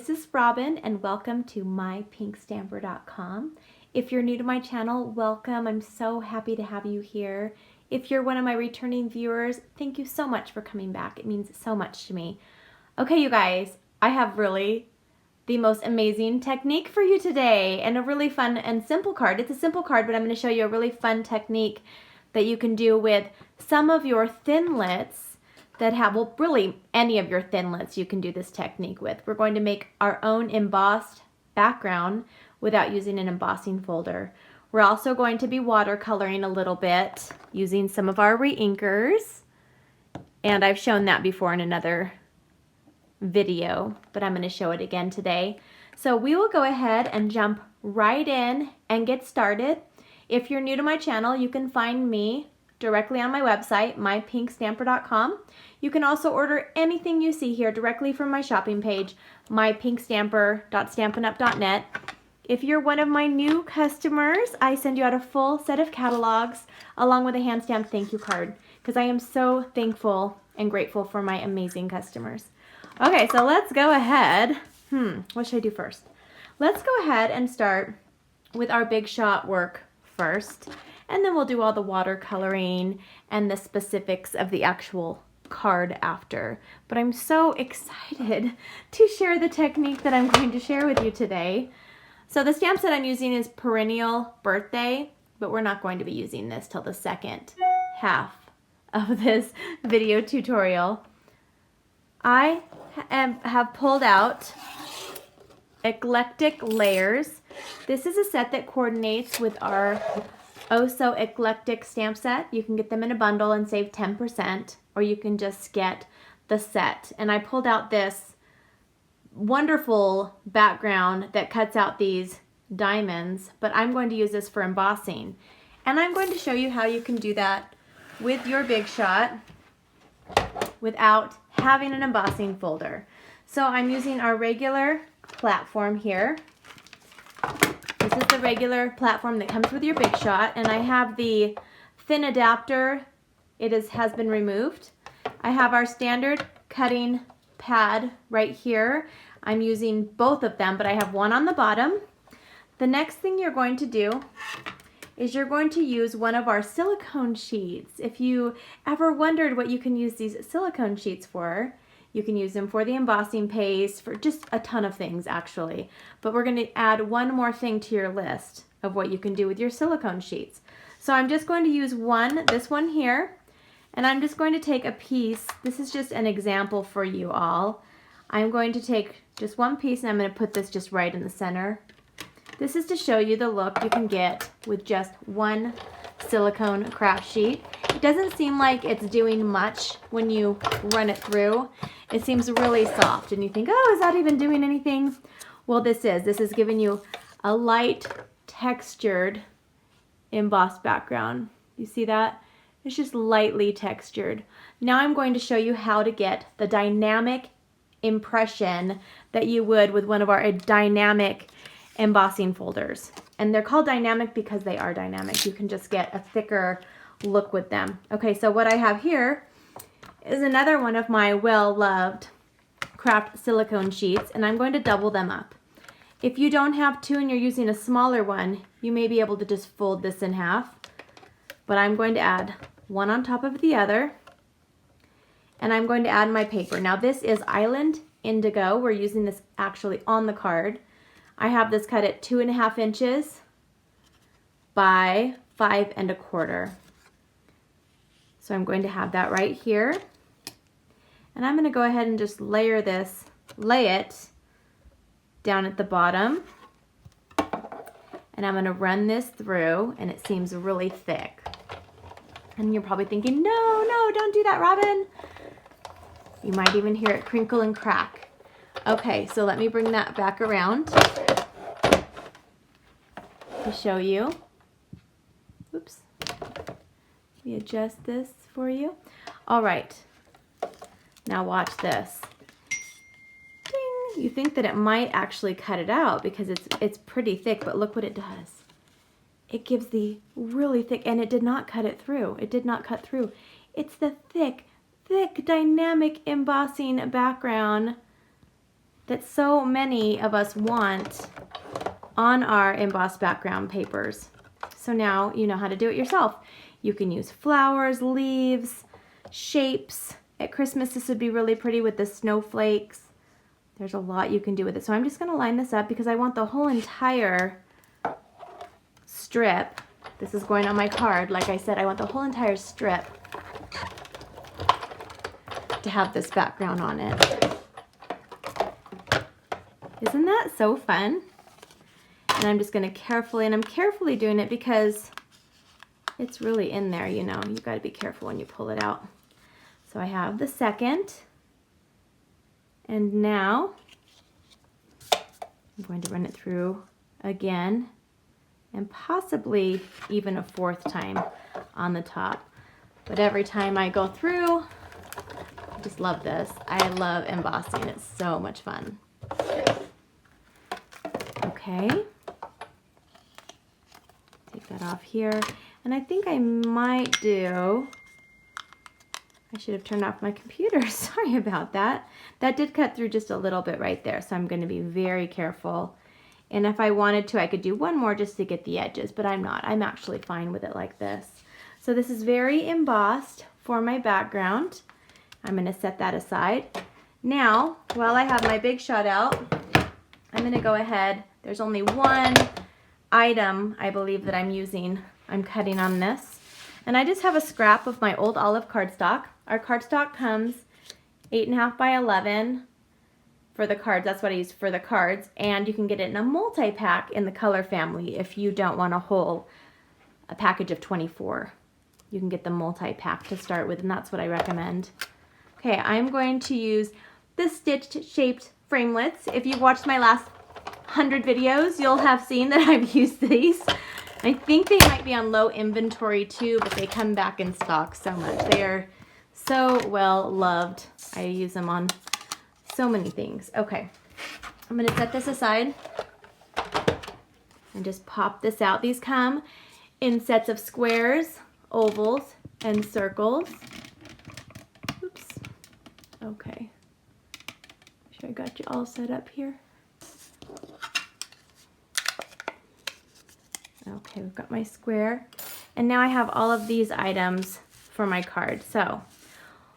this is Robyn and welcome to mypinkstamper.com. If you're new to my channel, welcome. I'm so happy to have you here. If you're one of my returning viewers, thank you so much for coming back. It means so much to me. Okay, you guys, I have really the most amazing technique for you today and a really fun and simple card. It's a simple card, but I'm going to show you a really fun technique that you can do with some of your thinlits that have, well, really any of your thinlits you can do this technique with. We're going to make our own embossed background without using an embossing folder. We're also going to be watercoloring a little bit using some of our reinkers, and I've shown that before in another video, but I'm going to show it again today. So we will go ahead and jump right in and get started. If you're new to my channel, you can find me directly on my website, mypinkstamper.com. You can also order anything you see here directly from my shopping page, mypinkstamper.stampinup.net. If you're one of my new customers, I send you out a full set of catalogs along with a hand-stamped thank you card because I am so thankful and grateful for my amazing customers. Okay, so let's go ahead. What should I do first? Let's go ahead and start with our big shot work first, and then we'll do all the watercoloring and the specifics of the actual card after. But I'm so excited to share the technique that I'm going to share with you today. So the stamp set I'm using is Perennial Birthday, but we're not going to be using this till the second half of this video tutorial. I have pulled out Eclectic Layers. This is a set that coordinates with our Oh So Eclectic stamp set. You can get them in a bundle and save 10%, or you can just get the set. And I pulled out this wonderful background that cuts out these diamonds, but I'm going to use this for embossing. And I'm going to show you how you can do that with your Big Shot without having an embossing folder. So I'm using our regular platform here. This is the regular platform that comes with your Big Shot, and I have the thin adapter. It has been removed. I have our standard cutting pad right here. I'm using both of them, but I have one on the bottom. The next thing you're going to do is you're going to use one of our silicone sheets. If you ever wondered what you can use these silicone sheets for, you can use them for the embossing paste, for just a ton of things actually. But we're going to add one more thing to your list of what you can do with your silicone sheets. So I'm just going to use this one here, and I'm just going to take a piece. This is just an example for you all. I'm going to take just one piece and I'm going to put this just right in the center. This is to show you the look you can get with just one silicone craft sheet. It doesn't seem like it's doing much when you run it through. It seems really soft and you think, oh, is that even doing anything? Well, this is giving you a light textured embossed background. You see that? It's just lightly textured. Now I'm going to show you how to get the dynamic impression that you would with one of our dynamic embossing folders. And they're called dynamic because they are dynamic. You can just get a thicker look with them. Okay, so what I have here is another one of my well-loved craft silicone sheets, and I'm going to double them up. If you don't have two and you're using a smaller one, you may be able to just fold this in half. But I'm going to add one on top of the other, and I'm going to add my paper. Now this is Island Indigo. We're using this actually on the card. I have this cut at 2.5 inches by 5 1/4. So I'm going to have that right here. And I'm going to go ahead and just lay it down at the bottom. And I'm going to run this through, and it seems really thick. And you're probably thinking, no, don't do that, Robyn. You might even hear it crinkle and crack. Okay, so let me bring that back around to show you. Oops. Let me adjust this for you. All right. Now watch this. Ding! You think that it might actually cut it out because it's pretty thick, but look what it does. It gives the really thick, and it did not cut it through. It did not cut through. It's the thick, dynamic embossing background that so many of us want on our embossed background papers. So now you know how to do it yourself. You can use flowers, leaves, shapes. At Christmas, this would be really pretty with the snowflakes. There's a lot you can do with it. So I'm just going to line this up because I want the whole entire strip. This is going on my card. Like I said, I want the whole entire strip to have this background on it. Isn't that so fun? And I'm just going to carefully, and I'm carefully doing it because it's really in there, you know. You've got to be careful when you pull it out. So I have the second. And now I'm going to run it through again and possibly even a fourth time on the top. But every time I go through, I just love this. I love embossing. It's so much fun. Okay. Take that off here. And I think I might do, I should have turned off my computer. Sorry about that. That did cut through just a little bit right there, so I'm going to be very careful. And if I wanted to, I could do one more just to get the edges, but I'm not. I'm actually fine with it like this. So this is very embossed for my background. I'm going to set that aside. Now, while I have my big shot out, I'm going to go ahead. There's only one item, I believe, that I'm cutting on this. And I just have a scrap of my old olive cardstock. Our cardstock comes 8.5 by 11 for the cards. That's what I use for the cards. And you can get it in a multi-pack in the color family if you don't want a package of 24. You can get the multi-pack to start with, and that's what I recommend. Okay, I'm going to use the stitched shaped framelits. If you've watched my last 100 videos, you'll have seen that I've used these. I think they might be on low inventory too, but they come back in stock so much. They are so well loved. I use them on so many things. Okay, I'm going to set this aside and just pop this out. These come in sets of squares, ovals, and circles. Oops. Okay. Make sure I got you all set up here. Okay, we've got my square. And now I have all of these items for my card. So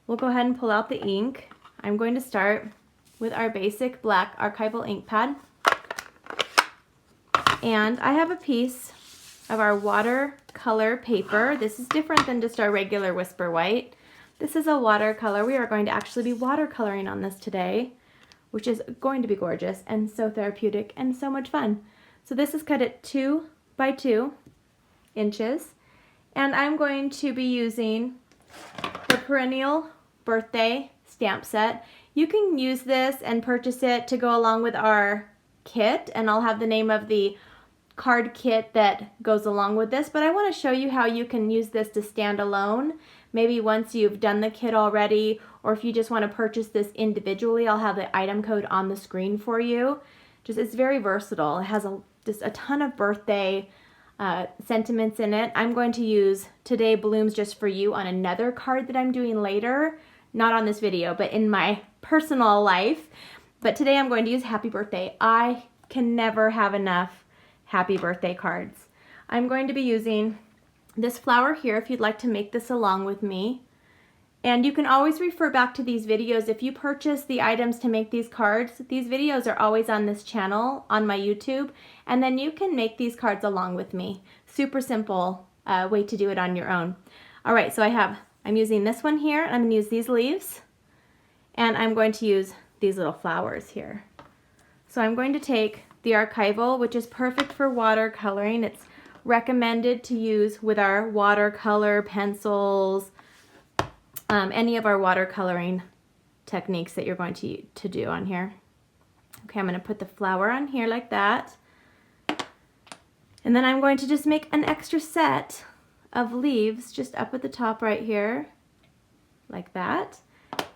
we'll go ahead and pull out the ink. I'm going to start with our basic black archival ink pad. And I have a piece of our watercolor paper. This is different than just our regular Whisper White. This is a watercolor. We are going to actually be watercoloring on this today, which is going to be gorgeous and so therapeutic and so much fun. So this is cut at 2 by 2 inches, and I'm going to be using the Perennial birthday stamp set. You can use this and purchase it to go along with our kit, and I'll have the name of the card kit that goes along with this, but I want to show you how you can use this to stand alone. Maybe once you've done the kit already, or if you just want to purchase this individually, I'll have the item code on the screen for you. It's very versatile. It has just a ton of birthday sentiments in it. I'm going to use Today Blooms Just For You on another card that I'm doing later, not on this video, but in my personal life. But today I'm going to use Happy Birthday. I can never have enough happy birthday cards. I'm going to be using this flower here if you'd like to make this along with me. And you can always refer back to these videos. If you purchase the items to make these cards, these videos are always on this channel, on my YouTube, and then you can make these cards along with me. Super simple way to do it on your own. All right, so I'm using this one here, and I'm gonna use these leaves, and I'm going to use these little flowers here. So I'm going to take the archival, which is perfect for watercoloring. It's recommended to use with our watercolor pencils, any of our watercoloring techniques that you're going to do on here. Okay, I'm going to put the flower on here like that. And then I'm going to just make an extra set of leaves just up at the top right here, like that.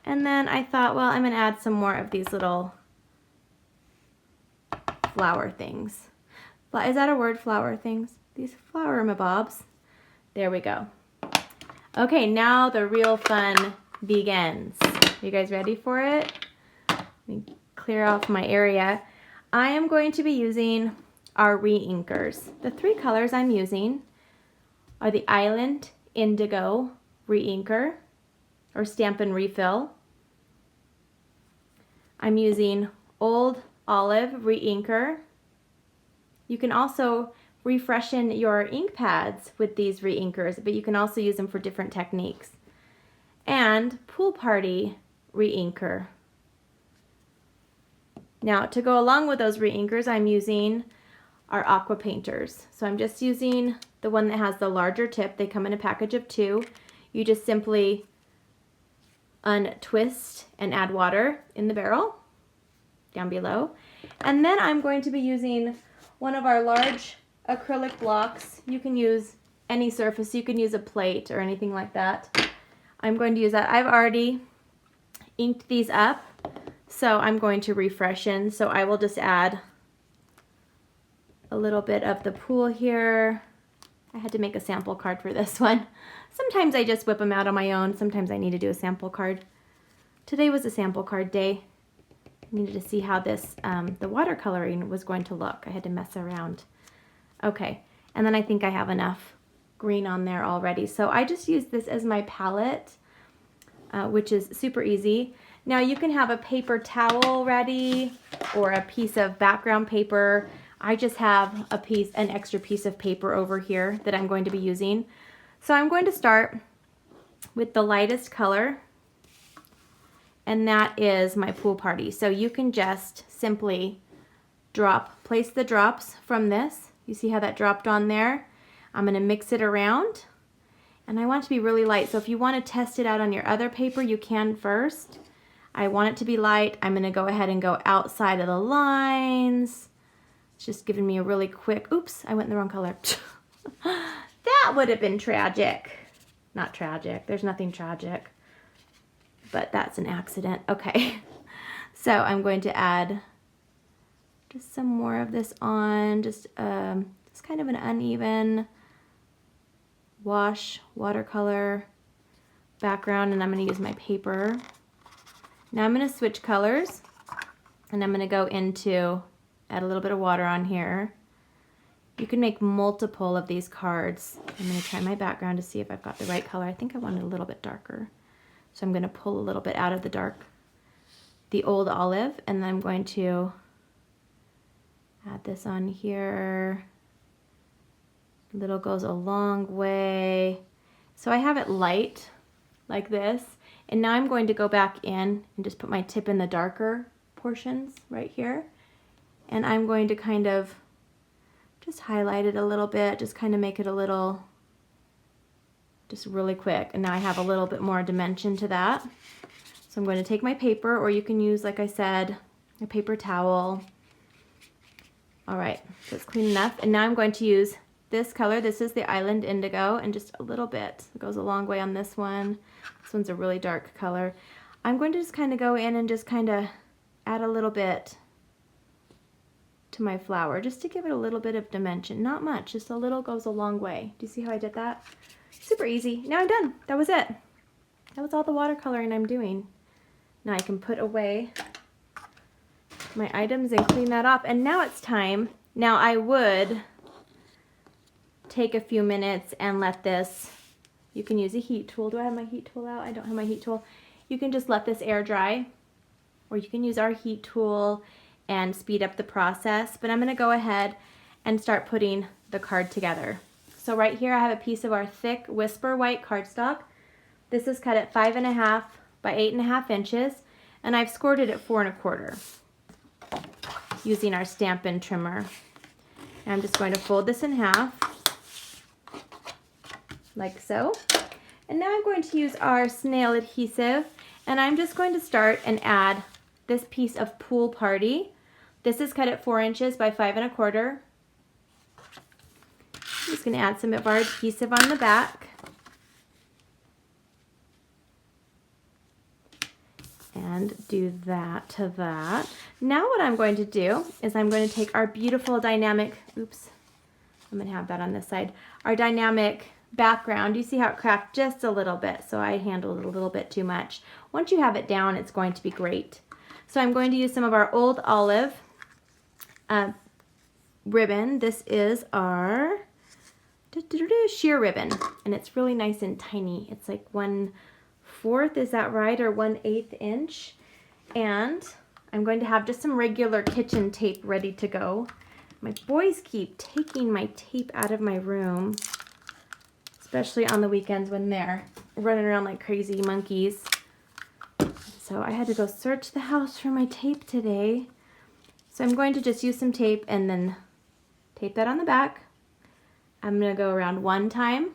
And then I thought, well, I'm going to add some more of these little flower things. Is that a word, flower things? These flower mabobs. There we go. Okay, now the real fun begins. You guys ready for it? Let me clear off my area, I am going to be using our re-inkers. The 3 colors I'm using are the Island Indigo re-inker or Stampin' Refill. I'm using Old Olive re-inker. You can also refreshen your ink pads with these re-inkers, but you can also use them for different techniques. And Pool Party re-inker. Now, to go along with those re-inkers, I'm using our aqua painters. So I'm just using the one that has the larger tip. They come in a package of 2. You just simply untwist and add water in the barrel down below. And then I'm going to be using one of our large acrylic blocks. You can use any surface. You can use a plate or anything like that. I'm going to use that. I've already inked these up, so I'm going to refreshen. So I will just add a little bit of the pool here. I had to make a sample card for this one. Sometimes I just whip them out on my own. Sometimes I need to do a sample card. Today was a sample card day. I needed to see how this, the watercoloring was going to look. I had to mess around. Okay, and then I think I have enough green on there already. So I just use this as my palette, which is super easy. Now you can have a paper towel ready or a piece of background paper. I just have an extra piece of paper over here that I'm going to be using. So I'm going to start with the lightest color, and that is my Pool Party. So you can just simply place the drops from this. You see how that dropped on there? I'm going to mix it around, and I want it to be really light. So if you want to test it out on your other paper, you can first. I want it to be light. I'm going to go ahead and go outside of the lines. It's just giving me a really quick, oops, I went in the wrong color. That would have been tragic. Not tragic, there's nothing tragic, but that's an accident. Okay, so I'm going to add just some more of this on, just kind of an uneven wash watercolor background, and I'm going to use my paper. Now I'm going to switch colors, and I'm going to go into, add a little bit of water on here. You can make multiple of these cards. I'm going to try my background to see if I've got the right color. I think I want it a little bit darker. So I'm going to pull a little bit out of the Old Olive, and then I'm going to add this on here. Little goes a long way. So I have it light like this, and now I'm going to go back in and just put my tip in the darker portions right here, and I'm going to kind of just highlight it a little bit, just kind of make it a little, just really quick. And now I have a little bit more dimension to that. So I'm going to take my paper, or you can use, like I said, a paper towel. All right, so it's clean enough. And now I'm going to use this color. This is the Island Indigo, and just a little bit. It goes a long way on this one. This one's a really dark color. I'm going to just kind of go in and just kind of add a little bit to my flower, just to give it a little bit of dimension. Not much, just a little goes a long way. Do you see how I did that? Super easy. Now I'm done. That was it. That was all the watercoloring I'm doing. Now I can put away my items and clean that up. And now it's time. Now I would take a few minutes and let this, you can use a heat tool. Do I have my heat tool out? I don't have my heat tool. You can just let this air dry, or you can use our heat tool and speed up the process. But I'm going to go ahead and start putting the card together. So right here I have a piece of our thick Whisper White cardstock. This is cut at 5.5 by 8.5 inches, and I've scored it at 4 1/4 using our Stampin' trimmer. And I'm just going to fold this in half, like so. And now I'm going to use our snail adhesive, and I'm just going to start and add this piece of Pool Party. This is cut at 4 inches by 5 1/4. I'm just going to add some of our adhesive on the back. And do that to that. Now what I'm going to do is I'm going to take our beautiful dynamic, oops, I'm going to have that on this side, our dynamic background. You see how it cracked just a little bit, so I handled it a little bit too much. Once you have it down, it's going to be great. So I'm going to use some of our Old Olive ribbon. This is our sheer ribbon, and it's really nice and tiny. It's like 1/4, is that right, or 1/8 inch. And I'm going to have just some regular kitchen tape ready to go. My boys keep taking my tape out of my room, especially on the weekends when they're running around like crazy monkeys. So I had to go search the house for my tape today. So I'm going to just use some tape and then tape that on the back. I'm going to go around 1 time.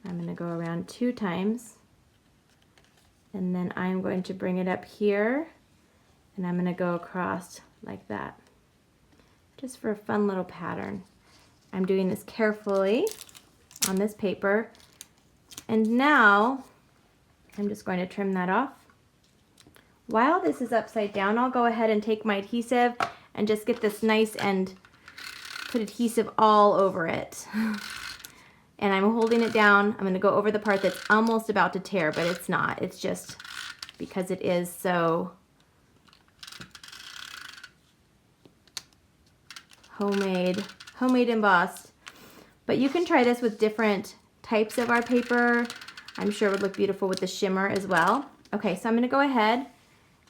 I'm going to go around 2 times. And then I'm going to bring it up here, and I'm going to go across like that, just for a fun little pattern. I'm doing this carefully on this paper. And now I'm just going to trim that off. While this is upside down, I'll go ahead and take my adhesive and just get this nice and put adhesive all over it. And I'm holding it down. I'm going to go over the part that's almost about to tear, but it's not. It's just because it is so homemade embossed. But you can try this with different types of our paper. I'm sure it would look beautiful with the shimmer as well. Okay, so I'm going to go ahead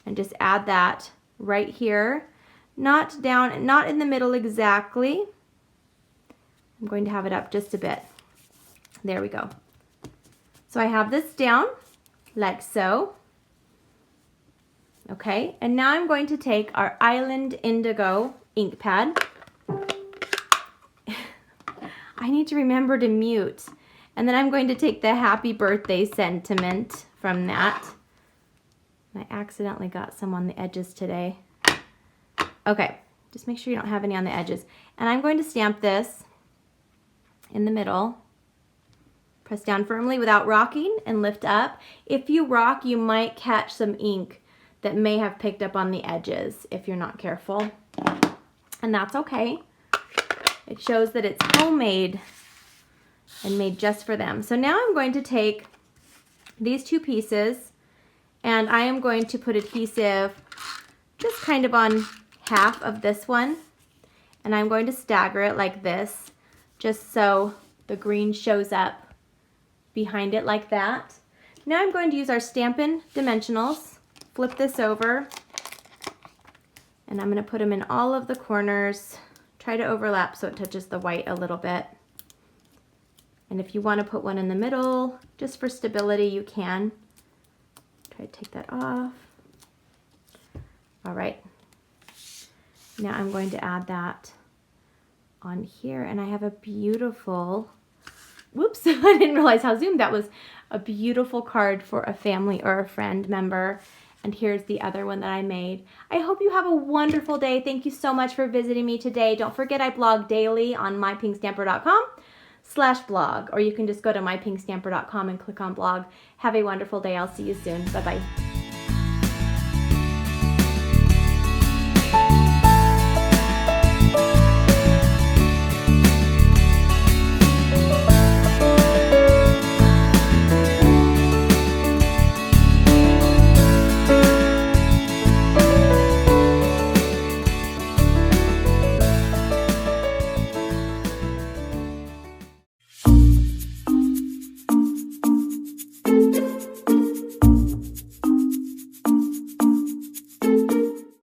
and just add that right here. Not down, not in the middle exactly. I'm going to have it up just a bit. There we go. So I have this down like so. Okay, and now I'm going to take our Island Indigo ink pad. I need to remember to mute. And then I'm going to take the happy birthday sentiment from that. I accidentally got some on the edges today. Okay, just make sure you don't have any on the edges. And I'm going to stamp this in the middle. Press down firmly without rocking and lift up. If you rock, you might catch some ink that may have picked up on the edges if you're not careful. And that's okay. It shows that it's homemade and made just for them. So now I'm going to take these 2 pieces and I am going to put adhesive just kind of on half of this one. And I'm going to stagger it like this, just so the green shows up behind it like that. Now I'm going to use our Stampin' Dimensionals, flip this over, and I'm going to put them in all of the corners. Try to overlap so it touches the white a little bit. And if you want to put one in the middle, just for stability, you can. Try to take that off. All right. Now I'm going to add that on here, and I have a beautiful, whoops, I didn't realize how zoomed that was, a beautiful card for a family or a friend member. And here's the other one that I made. I hope you have a wonderful day. Thank you so much for visiting me today. Don't forget I blog daily on mypinkstamper.com/blog, or you can just go to mypinkstamper.com and click on blog. Have a wonderful day. I'll see you soon. Bye-bye.